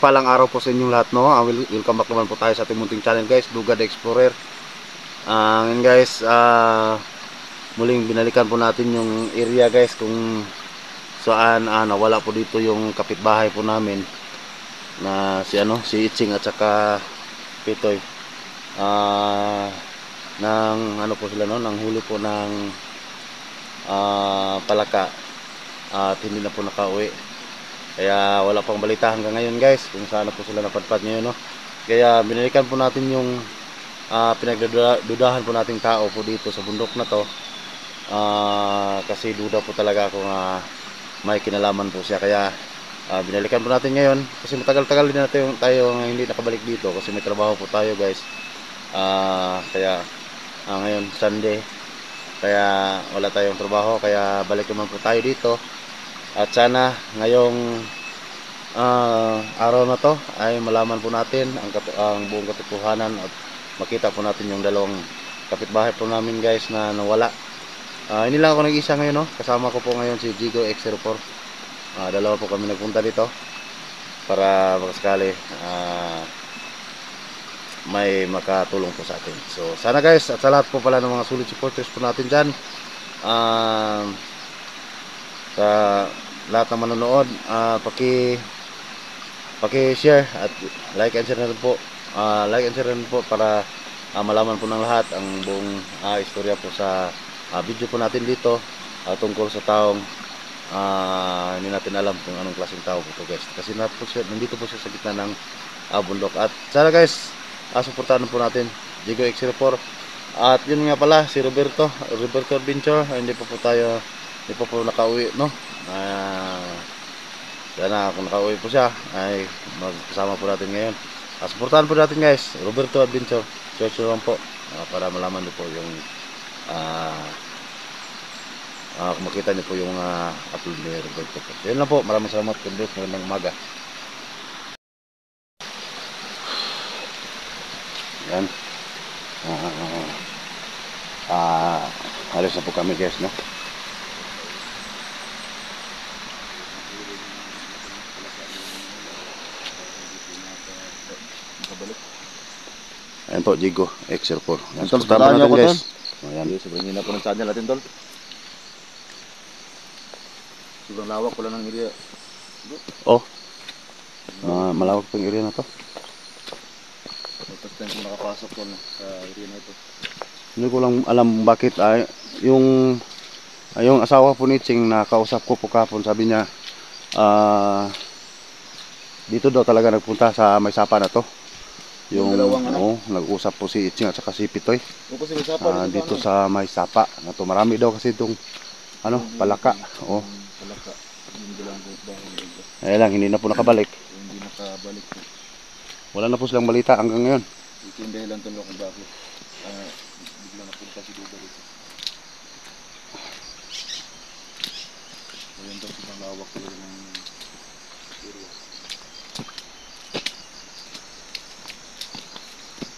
mapagpalang araw po sa inyong lahat, no? Welcome back naman po tayo sa ating munting channel, guys, Duga the Explorer. Ngayon guys, muling binalikan po natin yung area, guys, kung saan nawala po dito yung kapitbahay po namin na si Iching at saka Pitoy. Nang ano po sila, no? Nang huli po ng palaka at hindi na po nakauwi. Kaya wala pang balita hanggang ngayon, guys, kung saan na po sila napadpad ngayon, no? Kaya binalikan po natin yung pinagdudahan po nating tao po dito sa bundok na to, kasi duda po talaga kung may kinalaman po siya. Kaya binalikan po natin ngayon kasi matagal-tagal din natin tayo hindi nakabalik dito kasi may trabaho po tayo, guys. Kaya ngayon Sunday, kaya wala tayong trabaho, kaya balik naman po tayo dito. At sana ngayong araw na to ay malaman po natin ang buong katotohanan at makita po natin yung dalawang kapitbahay po namin, guys, na nawala. Hindi lang ako nag-isa ngayon, no? Kasama ko po ngayon si Jigo X04. Dalawa po kami nagpunta dito para makasakali may makatulong po sa atin. So sana, guys, at sa lahat po pala ng mga solid supporters po natin dyan, sa lahat ng manonood, paki-share at like and share na rin po. Like and share rin po para malaman po ng lahat ang buong istorya po sa video po natin dito, tungkol sa taong hindi natin alam kung anong klaseng tao po ito, guys, kasi nandito po siya sa gitna ng bundok. At sana, guys, suportahan po natin Jigo X04. At yun nga pala, si Roberto Adventure, hindi pa po nakauwi, no? Sana kung nakauwi po siya ay magkasama po natin ngayon. Suportahan po natin, guys, Roberto Adventure. Search lang po para malaman niyo po yung makita niyo po yung upload ni Roberto po. Yun lang po, maraming salamat. Magandang umaga. Yan. Alis na po kami, guys, no? Ayan po, Jigo X04. Yan, suportahan po natin, guys. Ayan. Sobrang hina po ng channel natin, tol. Sobrang lawak pala ng area. Malawak po yung area na to. First time ko nakapasok po sa area na ito. Hindi ko lang alam bakit yung asawa po ni Ching na kausap ko po kapon, sabi niya dito daw talaga nagpunta sa may sapa na to. Yung nag-usap po si Iching at saka si Pitoy dito sa may sapa na to. Marami daw kasi itong palaka. Palaka. Lang, hindi na po nakabalik. Hindi nakabalik po. Wala na po silang balita hanggang ngayon. Ito yung dahilan, tol, kung bakit biglang napunta si Duga dito. Ayan daw, sobrang lawak talaga ng area.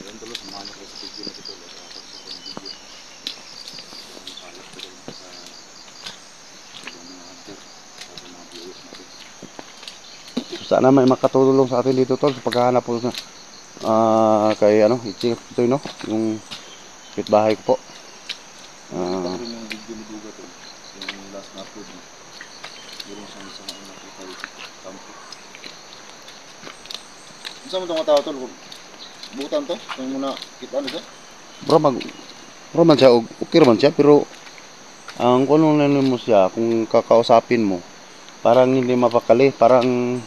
Ayan, tol, samahan niyo kayo sa video na ito, tol. Pagsasabi ng video. Ang palak ko rin sa mga hunter, sa mga viewers natin. Sana may makatulong sa atin dito, tol, sa paghahanap po na kay Iching Pitoy, no? Yung kapitbahay ko po. Ito rin yung video ni Duga, tol. Yung last na upload mo. Meron siyang isang nakita dito. Kampo. Saan mo itong mga tao, tol? Butan to? Yung muna kita ano siya? Bro man siya, okay man siya, pero ang kung mo siya, kung kakausapin mo, parang hindi mapakali, parang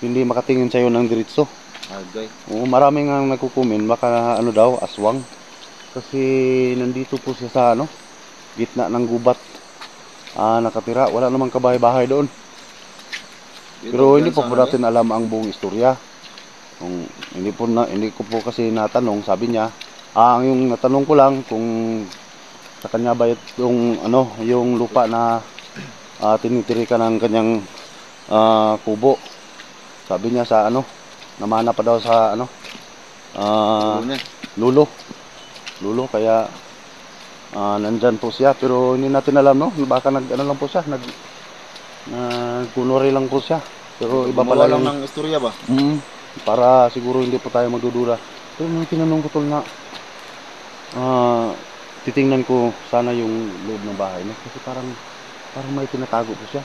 hindi makatingin sa'yo ng diretso. Agay. Maraming ang nagkukumin, baka daw, aswang. Kasi nandito po siya sa gitna ng gubat. Nakatira, wala namang kabahay-bahay doon. Pero hindi po natin alam ang buong istorya. Hindi ko po kasi natanong, sabi niya, yung natanong ko lang kung sa kanya ba yung lupa na tinitirikan ng kanyang kubo. Sabi niya sa namana pa daw sa lulo, kaya nandyan po siya, pero hindi natin alam, no? Baka lang po siya, nagkunwari lang po siya, pero iba pala lang ng istorya ba? para siguro hindi pa tayo magdudura. Pero nung tinanong ko tol na titingnan ko sana yung loob ng bahay na kasi parang may tinatago po siya.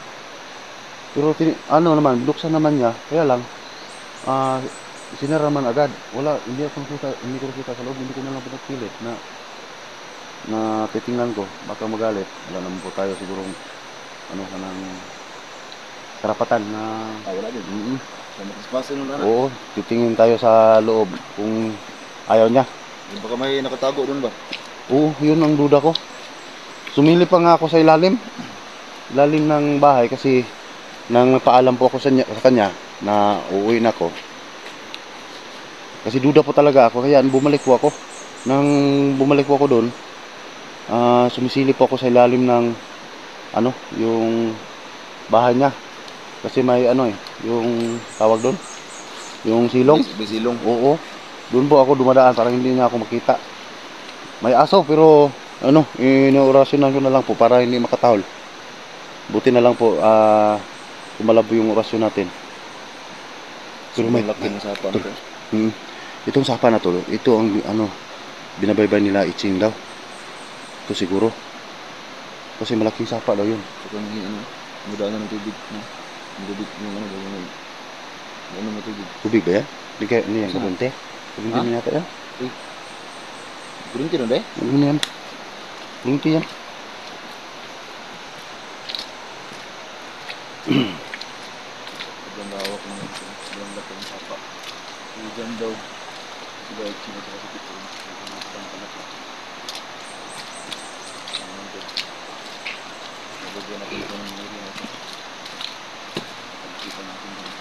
Pero ano naman, binuksan naman niya, kaya lang ah sinara man agad. Wala, hindi ko nakita sa loob, hindi ko na lang pinagpilit na titingnan ko, baka magalit. Wala naman po tayo sigurong ano kanang karapatan na Wala din. So, matispasin nung anak. oo, titingin tayo sa loob kung ayaw niya. Baka may nakatago doon ba? Oo, yun ang duda ko. Sumilip pa nga ako sa ilalim ng bahay kasi nang nagpaalam po ako sa kanya na uuwi na ako. Kasi duda po talaga ako, kaya bumalik po ako. Nang bumalik po ako doon, sumisilip po ako sa ilalim ng ano, yung bahay niya. Kasi may ano yung tawag doon, yung silong. May silong. Oo. Doon po ako dumadaan para hindi niya ako makita. May aso pero ano, inoorasyonan ko na lang po para hindi makatahol. Buti na lang po kumalabo yung orasyon natin. Pero may laki ng sapa Tol. nito. Itong sapa na to, ito ang ano binabaybay nila Iching daw. Ito siguro. Kasi malaking sapa daw yun. Saka ano, mudaan na ng tubig. No? Ang tubig yung ano, ano mo tubig. Tubig ba yan? Hindi kaya ano yan, Saan? kabunte? Kabunte Ha? na yata yan. Kurinti na deh. Ano na yan? Kabunte yan. Sobrang lawak naman ito. Sobrang laki ng sapa. Yung dyan daw, sila ay chino sa kasipit ko. Sobrang kalaki. Ang dyan. Nabagyan natin ito ng area na ito. Pagkita natin doon.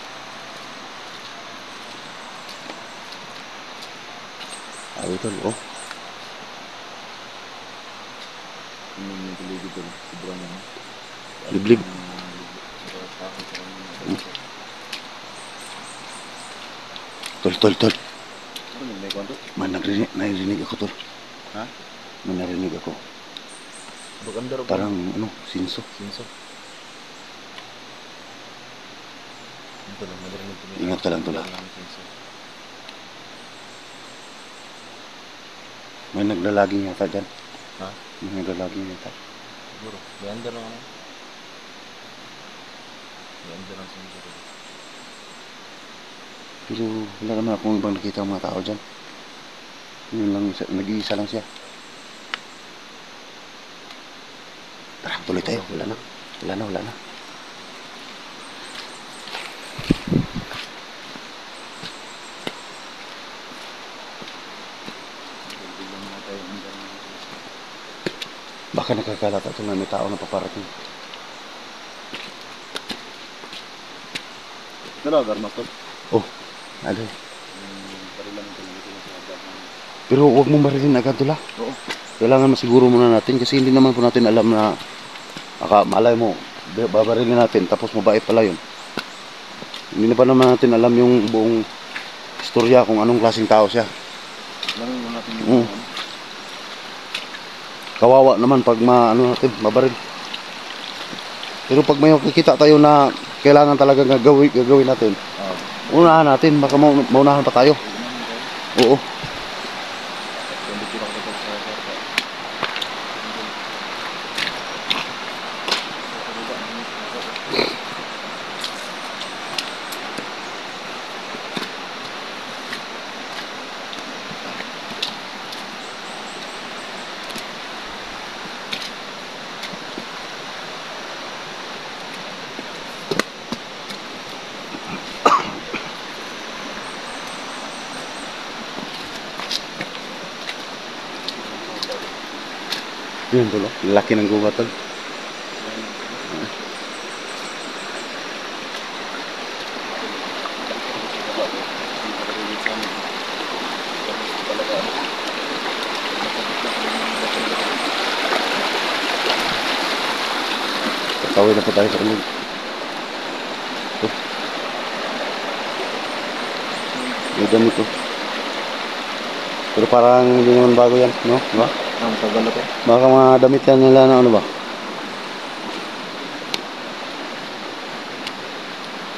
Ito, oh. Ano yung paligid doon. Sobrang ano. Liblib. Sobrang takot sa kanya. Tol. Ano yung may kwanto? Narinig ako, tol. Ha? May narinig ako. Bagandar ba? Parang, ano, sinso. Sinso. Ito lang, narinig ko. Ingat ka lang, tol, ha? Sinso. May naglalaging yata dyan. Ha? May naglalaging yata. Siguro. Bagandar lang ano? Bagandar lang sinso. Pero wala naman akong ibang nakita mga tao dyan. Yun lang, nag-iisa lang siya. Tara, tuloy tayo. Wala na. Baka nakakalata ito na may tao na paparating. Nalagar mo ito? Oh, ano? Parilang ito nito sa agad. Pero huwag mong marilin agad tula. Oo. Kailangan masiguro muna natin kasi hindi naman po natin alam na malay mo, babarilin natin tapos mabait pala yun. Hindi na pa naman natin alam yung buong istorya kung anong klaseng tao siya. Alam mo natin yung ano. Kawawa naman pag natin, mabaril. Pero pag may makikita tayo na kailangan talaga gagawin natin, unahan natin, baka maunahan pa tayo. Oo. Yun tulo, laki ng gubat tol. Tatawid na po tayo sa ulit. May damit ko. Pero parang hindi naman bago yan, no? Diba? Ang tagal na to. Baka mga damit yan nila na ano ba?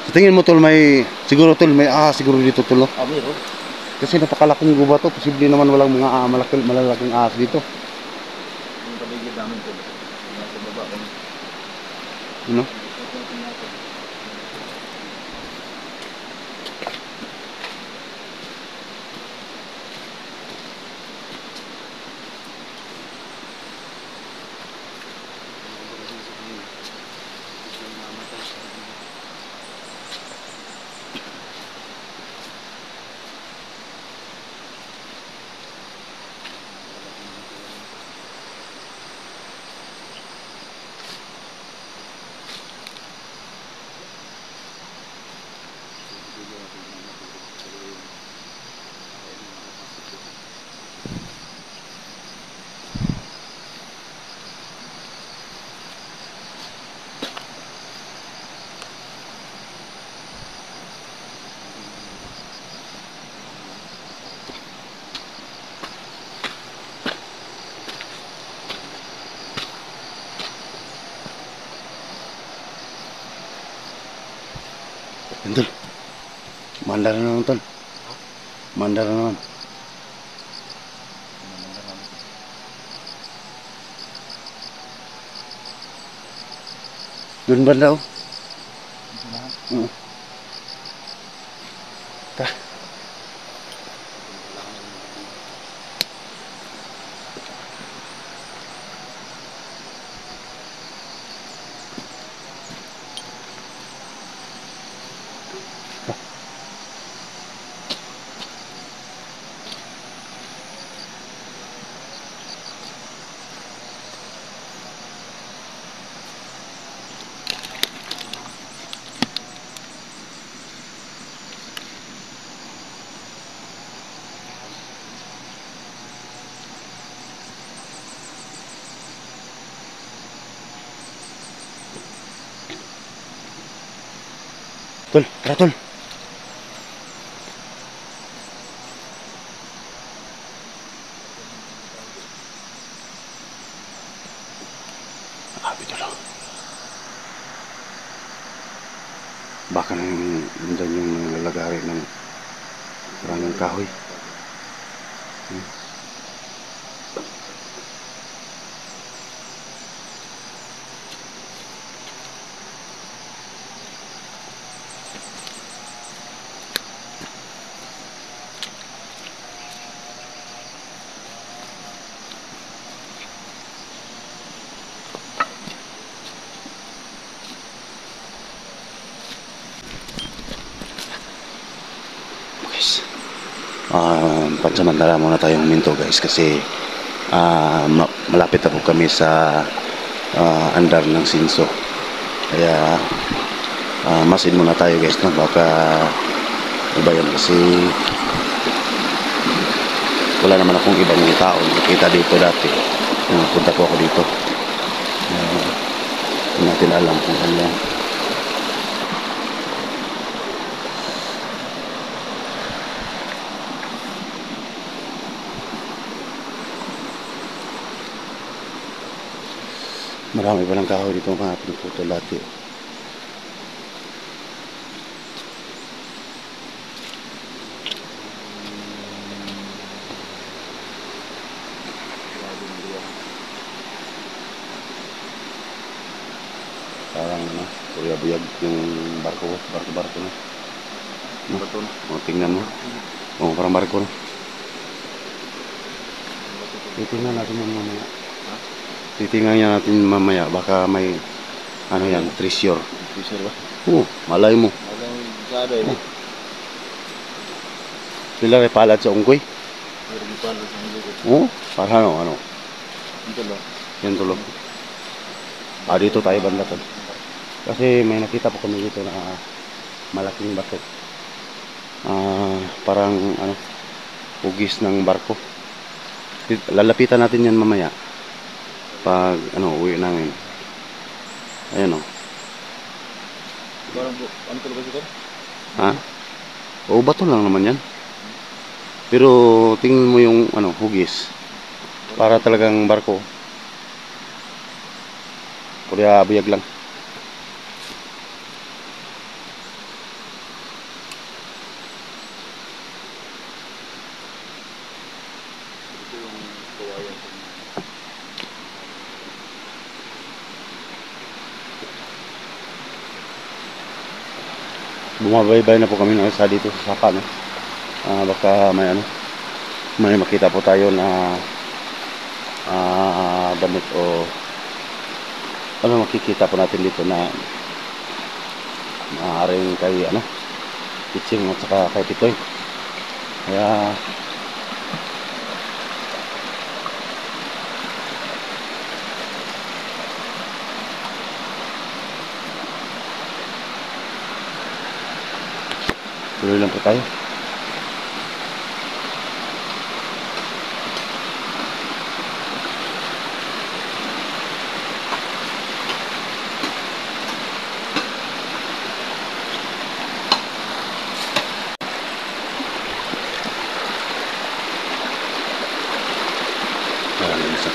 Sa tingin mo tol, siguro tol, may siguro dito tol, no? Meron. Kasi napakalaking guba to, posible naman walang mga malalaking ahas dito. Yung paligid namin po. Nasa baba kami. Ano? Yan tol. Mandar na naman tol. Mandar na naman. Doon banda oh. Oo. Ta. Tol, tara tol. Abi tol. Baka nandyan yung lalagari ng maraming kahoy. Guys, pansamantala muna tayong huminto guys kasi malapit na po kami sa andar ng Sinso. Kaya masin muna tayo guys, no? Baka iba yan kasi wala naman akong ibang tao nakita dito dati nung punta po ako dito. Hindi natin alam kung ano yan. Marami pa ng kahoy dito mga pinuputol dati. Parang buyag yung barko na. No? O, tingnan mo. O, parang barko na. Titingnan natin yung mamaya. Titingnan niya natin mamaya. Baka may, ano yan, treasure. Treasure ba? Oo, malay mo. Walang sada eh. Sila rin palad sa unggoy. Meron yung pala sa mga Oo, parang ano. ito lang. Yan tulog. Dito tayo banda tol. Kasi may nakita po kami dito na malaking bato. Parang ano, hugis ng barko. Lalapitan natin yan mamaya. Pag ano, uwi namin. Ayan o. Parang ano talaga siya? Ha? O, bato lang naman yan. Pero tingnan mo yung ano, hugis. Para talagang barko. Kaya buyag lang. bumabaybay na po kami sa dito sa sapa, no? Baka may ano, may makita po tayo na damit o ano makikita po natin dito na maaaring kay ano, Piching at saka kay Pitoy. Kaya tuloy lang po tayo. Sa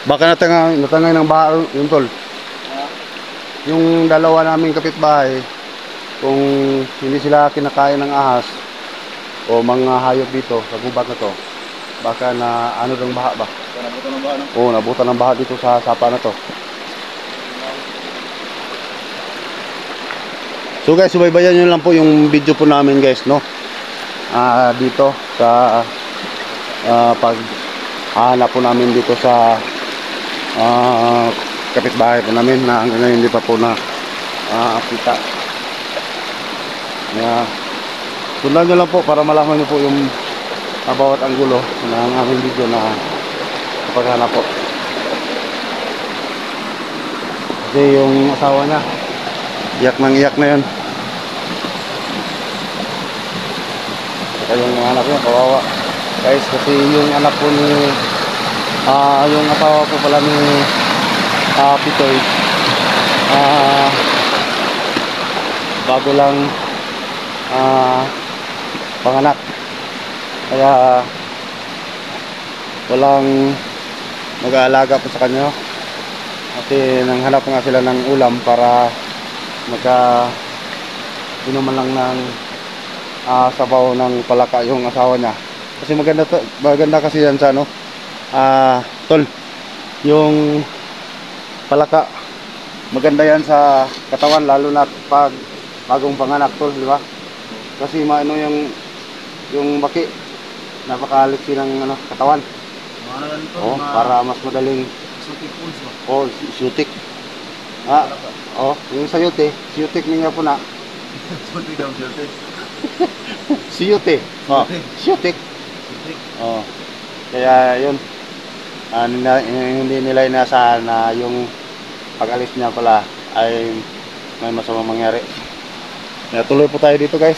baka natangay ng baha yung tol. Yung dalawa naming kapitbahay, kung hindi sila kinakain ng ahas o mga hayop dito sa gubat na to, baka na ano ng baha ba? Nabutan ng baha, no? Oo, nabutan ng baha dito sa sapa na to. So guys, subaybayan nyo lang po yung video po namin guys, no? Dito sa pag hahanap po namin dito sa kapitbahay po namin na hanggang ngayon hindi pa po na kita. Sundan nyo lang po para malaman nyo po yung bawat anggulo ng aming video na paghanap po. Kasi yung asawa niya iyak na yun. Saka yung anak niya kawawa guys, kasi yung anak po ni yung asawa po pala ni Pitoy bago lang panganak, kaya walang mag-aalaga po sa kanya, kasi nanghanap nga sila ng ulam para inuman lang ng sabaw ng palaka yung asawa niya. Kasi maganda kasi yan sa ano, tol, yung palaka maganda yan sa katawan, lalo na pag bagong panganak tol, di ba? Kasi maano yung baki, napakaliksi ng ano, katawan. Para mas madaling sutik. Yung sayote, siyutik niya po na. Siyute. Siyutik. Kaya yun. Hindi nila inasahan na yung pag-alis niya pala ay may masamang mangyari. Kaya tuloy po tayo dito guys.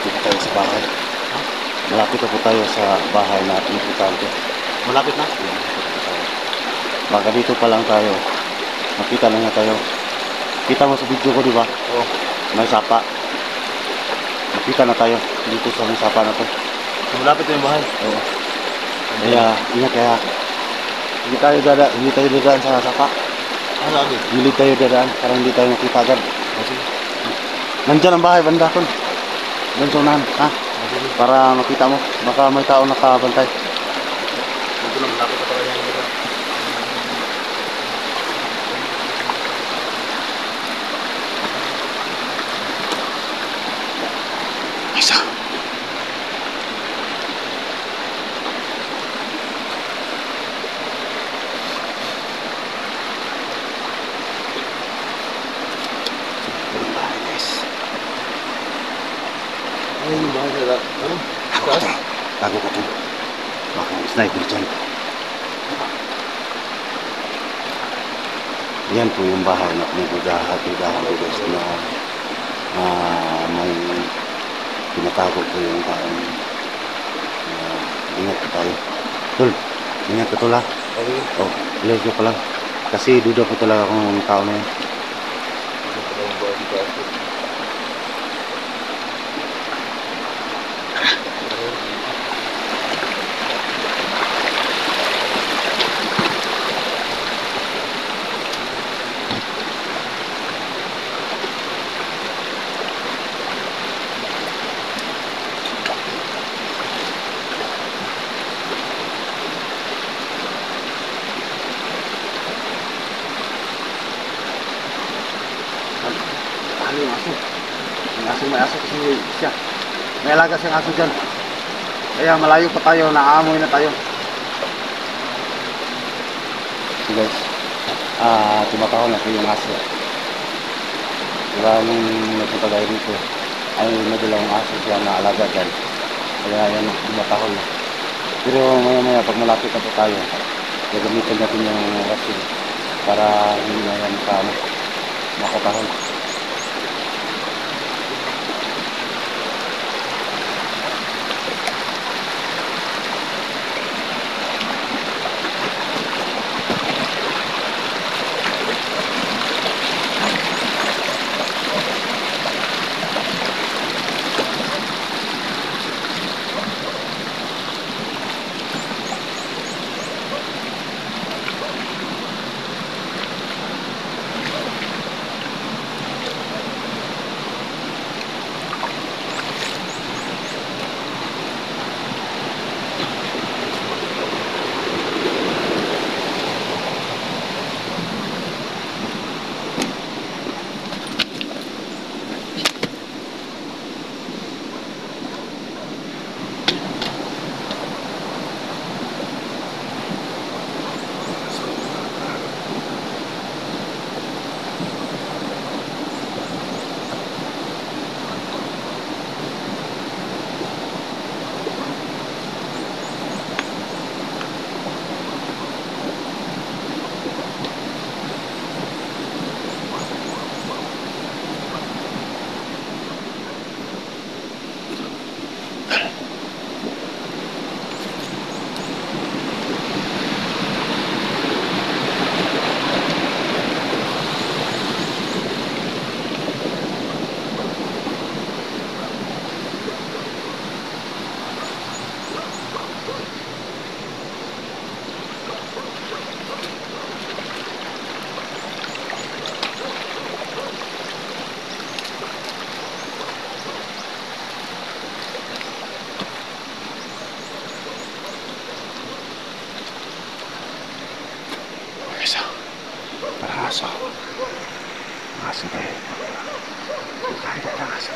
Dito tayo sa bahay. malapit na po tayo sa bahay na pinupuntahan ko. Malapit na? Baka dito pa lang tayo. Makita lang na tayo. Kita mo sa video ko, di ba? Oo. May sapa. Makita na tayo dito sa may sapa na to. Malapit na yung bahay. Oo. Kaya, ingat kaya. Hindi tayo dadaan sa sapa. Ano lagi? Gilid tayo dadaan para hindi tayo makita agad. Sige. Nandyan ang bahay, banda kon. Doon sa unahan, ha? Sige. Para makita mo. Baka may tao nakabantay. Dito lang, malapit na pala yung dito. Isa. Ay, yung bahay nila. Ano? Taas? Tago ko to. Baka may sniper dyan. Yan po yung bahay na pinugudahan ko guys na may pinatago ko yung taong ingat po tayo. Tol, ingat ka tol ha. Okay. Oh, let's go pa lang. Kasi duda po talaga kung yung tao na yun. Dito pala yung bahay dito. Ano yung aso? May aso kasi siya. May alaga siyang aso dyan. Kaya malayo pa tayo, naamoy na tayo. So guys, tumatahol na po yung aso. Diba nung nagpunta tayo dito, ay may dalawang aso siya na alaga dyan. Kaya yan, tumatahol na. Pero maya maya pag malapit na po tayo, gagamitin natin yung rason para hindi na yan makatahol. Isa. Parang aso. Aso ba eh? Ay, parang aso.